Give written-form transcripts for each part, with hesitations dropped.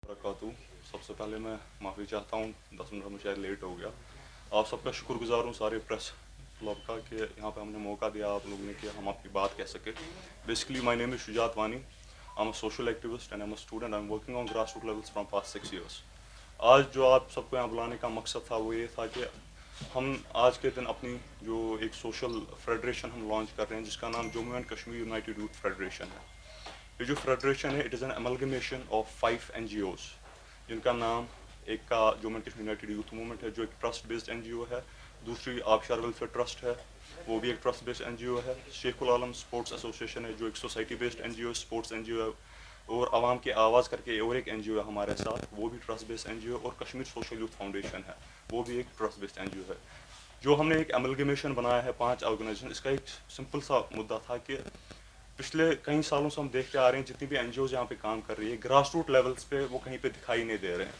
वबरकातुहू। सबसे पहले मैं माफ़ी चाहता हूँ, 10 मिनट में शायद लेट हो गया। आप सबका शुक्रगुजार हूँ सारे प्रेस क्लब का कि यहाँ पे हमने मौका दिया आप लोगों ने कि हम आपकी बात कह सके। Basically my name is Shujaat Wani, I'm a social activist and I'm a student, I'm working on grass root levels from past 6 years। आज जो आप सबको यहाँ बुलाने का मकसद था वो ये था कि हम आज के दिन अपनी जो एक सोशल फेडरेशन हम लॉन्च कर रहे हैं जिसका नाम Jammu and Kashmir United youth federation है। ये जो फेडरेशन है it is an amalgamation of 5 NGOs जिनका नाम एक का Jammu and Kashmir United youth movement है जो एक ट्रस्ट बेस्ड NGO है, दूसरी आबशार वेलफेयर ट्रस्ट है वो भी एक ट्रस्ट बेस्ड NGO है, शेखुल आलम स्पोर्ट्स एसोसिएशन है जो एक society based NGO sports NGO है, और आवाम की आवाज़ करके और एक NGO है हमारे साथ वो भी ट्रस्ट बेस्ड NGO, और कश्मीर सोशल यूथ फाउंडेशन है वो भी एक ट्रस्ट बेस्ड NGO है। जो हमने एक अमलगमेशन बनाया है 5 ऑर्गेनाइजेशन, इसका एक सिंपल सा मुद्दा था कि पिछले कई सालों से हम देखते आ रहे हैं जितनी भी NGOs यहाँ पे काम कर रही है ग्रास रूट लेवल्स पे वो कहीं पे दिखाई नहीं दे रहे हैं।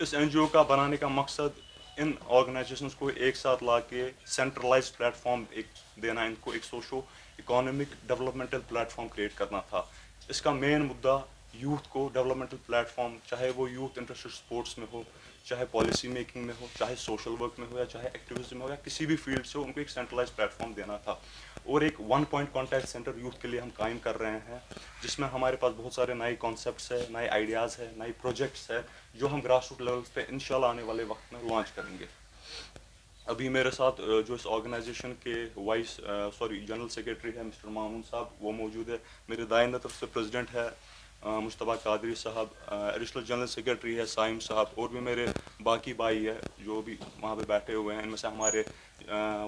इस NGO का बनाने का मकसद इन ऑर्गेनाइजेशंस को एक साथ ला के सेंट्रलाइज प्लेटफॉर्म एक देना, इनको एक socio economic developmental platform create करना था। इसका मेन मुद्दा यूथ को डेवलपमेंटल प्लेटफॉर्म, चाहे वो यूथ इंटरेस्टेड स्पोर्ट्स में हो, चाहे पॉलिसी मेकिंग में हो, चाहे सोशल वर्क में हो या चाहे एक्टिविज्म में हो या किसी भी फील्ड से हो, उनको एक सेंट्रलाइज प्लेटफॉर्म देना था। और एक 1 पॉइंट कॉन्टैक्ट सेंटर यूथ के लिए हम कायम कर रहे हैं जिसमें हमारे पास बहुत सारे नए कॉन्सेप्ट्स है, नए आइडियाज़ है, नए प्रोजेक्ट्स है जो हम ग्रास रूट लेवल पे इंशाल्लाह आने वाले वक्त में लॉन्च करेंगे। अभी मेरे साथ जो इस ऑर्गेनाइजेशन के जनरल सेक्रेटरी है मिस्टर मामून साहब वो मौजूद है, मेरे दाएं तरफ से प्रेसिडेंट है मुश्तबा कादरी साहब, एडिशनल जनरल सेक्रेटरी है साइम साहब, और भी मेरे बाकी भाई है जो भी वहाँ पे बैठे हुए हैं। इनमें से हमारे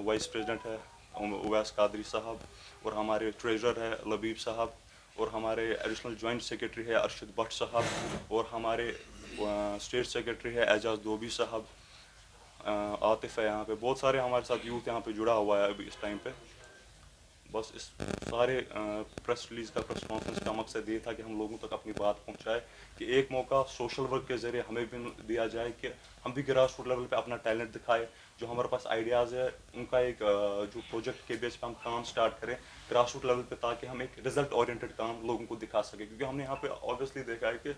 वाइस प्रेसिडेंट है उवैस कादरी साहब, और हमारे ट्रेजरर है लबीब साहब, और हमारे एडिशनल जॉइंट सेक्रेटरी है अरशद भट्ट साहब, और हमारे स्टेट सेक्रेटरी है एजाज दोबी साहब, आतिफ है। यहाँ पे बहुत सारे हमारे साथ यूथ यहाँ पे जुड़ा हुआ है अभी इस टाइम पे। बस इस सारे प्रेस रिलीज़ का प्रेस कॉन्फ्रेंस का मकसद ये था कि हम लोगों तक अपनी बात पहुँचाए कि एक मौका सोशल वर्क के ज़रिए हमें भी दिया जाए कि हम भी ग्रास रूट लेवल पे अपना टैलेंट दिखाए, जो हमारे पास आइडियाज़ है उनका एक जो प्रोजेक्ट के बेस पे हम काम स्टार्ट करें ग्रास रूट लेवल पे, ताकि हम एक रिजल्ट ओरिएंटेड काम लोगों को दिखा सकें। क्योंकि हमने यहाँ पे ऑब्वियसली देखा है कि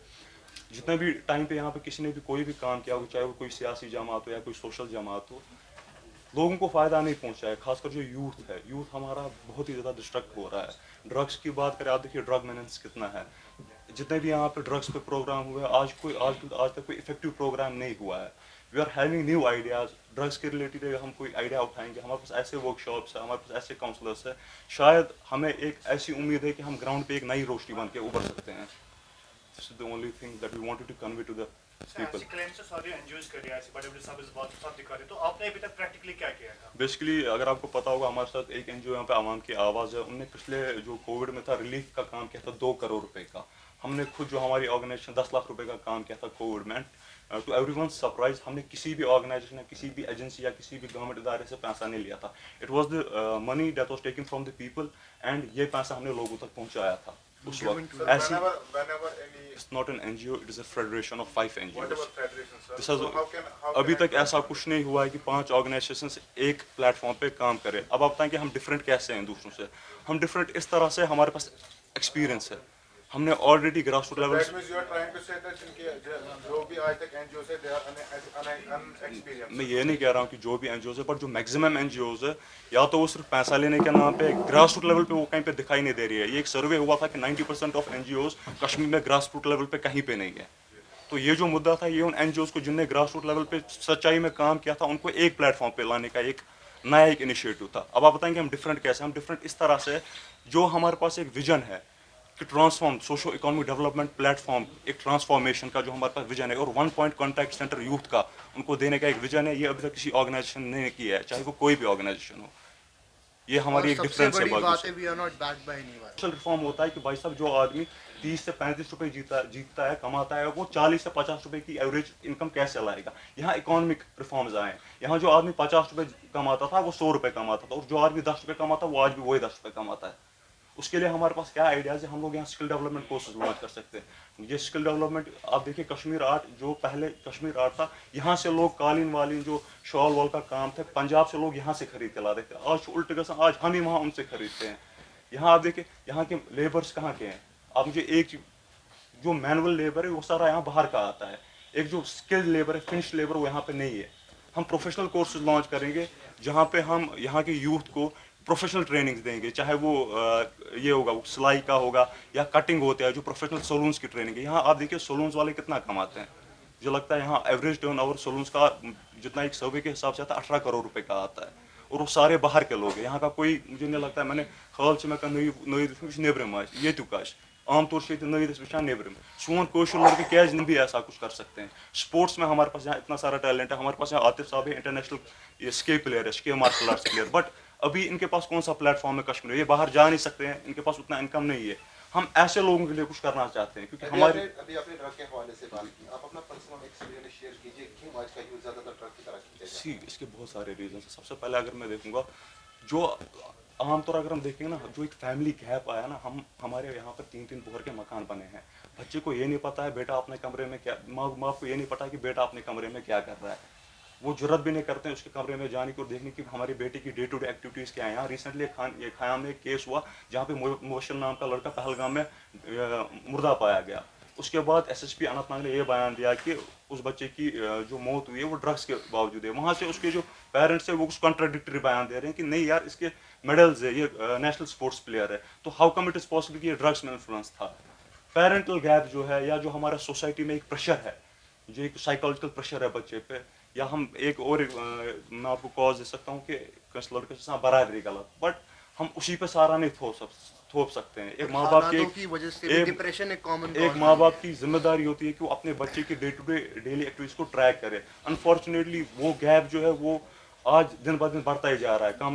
जितना भी टाइम पे यहाँ पे किसी ने भी कोई भी काम किया हो, चाहे वो कोई सियासी जमात हो या कोई सोशल जमात हो, लोगों को फ़ायदा नहीं पहुँचा है। खासकर जो यूथ है, यूथ हमारा बहुत ही ज़्यादा डिस्ट्रक्ट हो रहा है। ड्रग्स की बात करें, आप देखिए ड्रग मेनेंस कितना है, जितने भी यहाँ पे ड्रग्स पे प्रोग्राम हुए आज तक कोई इफेक्टिव प्रोग्राम नहीं हुआ है। We are having new ideas drugs के रिलेटेड। अगर हम कोई आइडिया उठाएंगे, हमारे पास ऐसे वर्कशॉप्स है, हमारे पास ऐसे काउंसलर्स है, शायद हमें एक ऐसी उम्मीद है कि हम ग्राउंड पे एक नई रोशनी बन के उभर सकते हैं। This is the only thing that we wanted to convey to the people. Basically अगर आपको पता होगा हमारे साथ एक NGO यहाँ पे आवाम की आवाज़ है, उनने पिछले जो कोविड में था रिलीफ का काम किया था 2 करोड़ रुपए का। हमने खुद जो हमारी ऑर्गेनाइजेशन 10 लाख रुपए का काम किया था कोविड में। टू एवरीवन सरप्राइज, हमने किसी भी ऑर्गेनाइजेशन या किसी भी एजेंसी या किसी भी गवर्नमेंट इदारे से पैसा नहीं लिया था। It was the money that was taken from the people, and ये पैसा हमने लोगों तक पहुँचाया था उस वक्त। ऐसी It's not an NGO, it is a federation of 5 NGOs. This has, अभी तक ऐसा कुछ नहीं हुआ है कि 5 ऑर्गेनाइजेशंस एक प्लेटफॉर्म पे काम करें। अब आप बताएं कि हम डिफरेंट कैसे हैं दूसरों से। हम डिफरेंट इस तरह से, हमारे पास एक्सपीरियंस है, हमने ऑलरेडी ग्रास रूट लेवल। मैं ये नहीं कह रहा हूँ कि जो भी NGOs है, पर जो मैक्सिमम NGOs है या तो वो सिर्फ पैसा लेने के नाम पे ग्रास रूट लेवल पे वो कहीं पे दिखाई नहीं दे रही है। ये एक सर्वे हुआ था कि 90% ऑफ NGOs कश्मीर में ग्रास रूट लेवल पे कहीं पे नहीं है। तो ये जो मुद्दा था, ये उन NGOs को जिनने ग्रास रूट लेवल पे सच्चाई में काम किया था उनको एक प्लेटफॉर्म पे लाने का एक नया एक इनिशिएटिव था। अब आप बताएंगे हम डिफरेंट कैसे। हम डिफरेंट इस तरह से, जो हमारे पास एक विजन है कि transform socio economic development platform, एक ट्रांसफॉर्मेशन का जो हमारे पास विजन है, और 1 पॉइंट कॉन्टैक्ट सेंटर यूथ का उनको देने का एक विजन है। ये अभी तक किसी ऑर्गेनाइजेशन ने किया है, चाहे वो कोई भी ऑर्गेनाइजेशन हो। ये हमारी एक डिफरेंस है। सोशल रिफॉर्म होता है कि भाई साहब जो आदमी 30 से 35 रुपए जीतता है, कमाता है, वो 40 से 50 रुपए की एवरेज इनकम कैसे लाएगा। यहाँ इकोनॉमिक रिफॉर्म्स आए। यहाँ जो आदमी 50 रुपए कमाता था वो 100 रुपए कमाता था, और जो आदमी 10 रुपए कमाता वो आज भी वही 10 रुपए कमाता है। उसके लिए हमारे पास क्या आइडियाज़ है, हम लोग यहाँ स्किल डेवलपमेंट कोर्सेज लॉन्च कर सकते हैं। ये स्किल डेवलपमेंट आप देखिए, कश्मीर आर्ट जो पहले कश्मीर आर्ट था, यहाँ से लोग कालीन वालीन जो शॉल वॉल का काम था पंजाब से लोग यहाँ से खरीद के ला देते थे। आज उल्टे गसा, आज हम ही वहाँ उनसे खरीदते हैं। यहाँ आप देखिए यहाँ के लेबर्स कहाँ के हैं। आप मुझे एक जो मैनुअल लेबर है वो सारा यहाँ बाहर का आता है, एक जो स्किल्ड लेबर है, फिनिश लेबर, वो यहाँ पे नहीं है। हम प्रोफेशनल कोर्सेज लॉन्च करेंगे जहाँ पे हम यहाँ के यूथ को प्रोफेशनल ट्रेनिंग्स देंगे, चाहे वो ये होगा, वो सिलाई का होगा या कटिंग होता है, जो प्रोफेशनल सलून्स की ट्रेनिंग है। यहाँ आप देखिए सलून्स वाले कितना कमाते हैं, मुझे लगता है यहाँ एवरेज टर्न ओवर सलून्स का जितना एक सर्वे के हिसाब से आता है 18 करोड़ रुपए का आता है, और वो सारे बाहर के लोग हैं। यहाँ का कोई मुझे नहीं लगता है, मैंने हाल से मैं नई नेबरम ये तुकाश आम तौर से नईदस वचान नेबरम सोन कोशर लड़के क्या भी ऐसा कुछ कर सकते हैं। स्पोर्ट्स में हमारे पास यहाँ इतना सारा टैलेंट है, हमारे पास यहाँ आतिफ साहब है, इंटरनेशनल ये स्के प्लेयर है, स्के मार्शल आर्ट्स प्लेयर, बट अभी इनके पास कौन सा प्लेटफॉर्म है कश्मीर, ये बाहर जा नहीं सकते हैं, इनके पास उतना इनकम नहीं है। हम ऐसे लोगों के लिए कुछ करना चाहते हैं, क्योंकि हमारे अभी आपने ड्रग के हवाले से बात की, आप अपना पर्सनल एक्सपीरियंस शेयर कीजिए, क्यों आज का यूथ ज़्यादातर ड्रग की तरफ खींचा जा रहा है? इसके बहुत सारे रीजन हैं। सबसे पहले अगर मैं देखूंगा, जो आमतौर अगर हम देखेंगे ना, जो एक फैमिली गैप आया ना, हमारे यहाँ पर 3-3 बोर के मकान बने हैं, बच्चे को ये नहीं पता है बेटा अपने कमरे में क्या, माँ बाप को ये नहीं पता कि बेटा अपने कमरे में क्या कर रहा है, वो जरूरत भी नहीं करते हैं उसके कमरे में जाने की और देखने की हमारी बेटी की डे टू डे एक्टिविटीज़ क्या है। यहाँ रिसेंटली खयाम में एक केस हुआ जहाँ पे मुबशर नाम का लड़का पहलगाम में मुर्दा पाया गया। उसके बाद एसएसपी अनंतनाग ने यह बयान दिया कि उस बच्चे की जो मौत हुई है वो ड्रग्स के बावजूद है। वहाँ से उसके जो पेरेंट्स है वो कुछ कॉन्ट्राडिक्टरी बयान दे रहे हैं कि नहीं यार इसके मेडल्स है, ये नेशनल स्पोर्ट्स प्लेयर है, तो how come it is possible कि ये ड्रग्स में इन्फ्लुएंस था। पेरेंटल गैप जो है, या जो हमारा सोसाइटी में एक प्रेशर है, जो एक साइकोलॉजिकल प्रेशर है बच्चे पे, या हम एक और मैं आपको कॉज दे सकता हूँ कि किस लड़के से बराबरी गलत, बट हम उसी पे सारा नहीं थोप सकते हैं। एक माँ बाप की वजह से डिप्रेशन एक कॉमन, एक माँ बाप की जिम्मेदारी होती है कि वो अपने बच्चे की day to day daily activities को ट्रैक करे। अनफॉर्चुनेटली वो गैप जो है वो आज दिन ब दिन बढ़ता ही जा रहा है।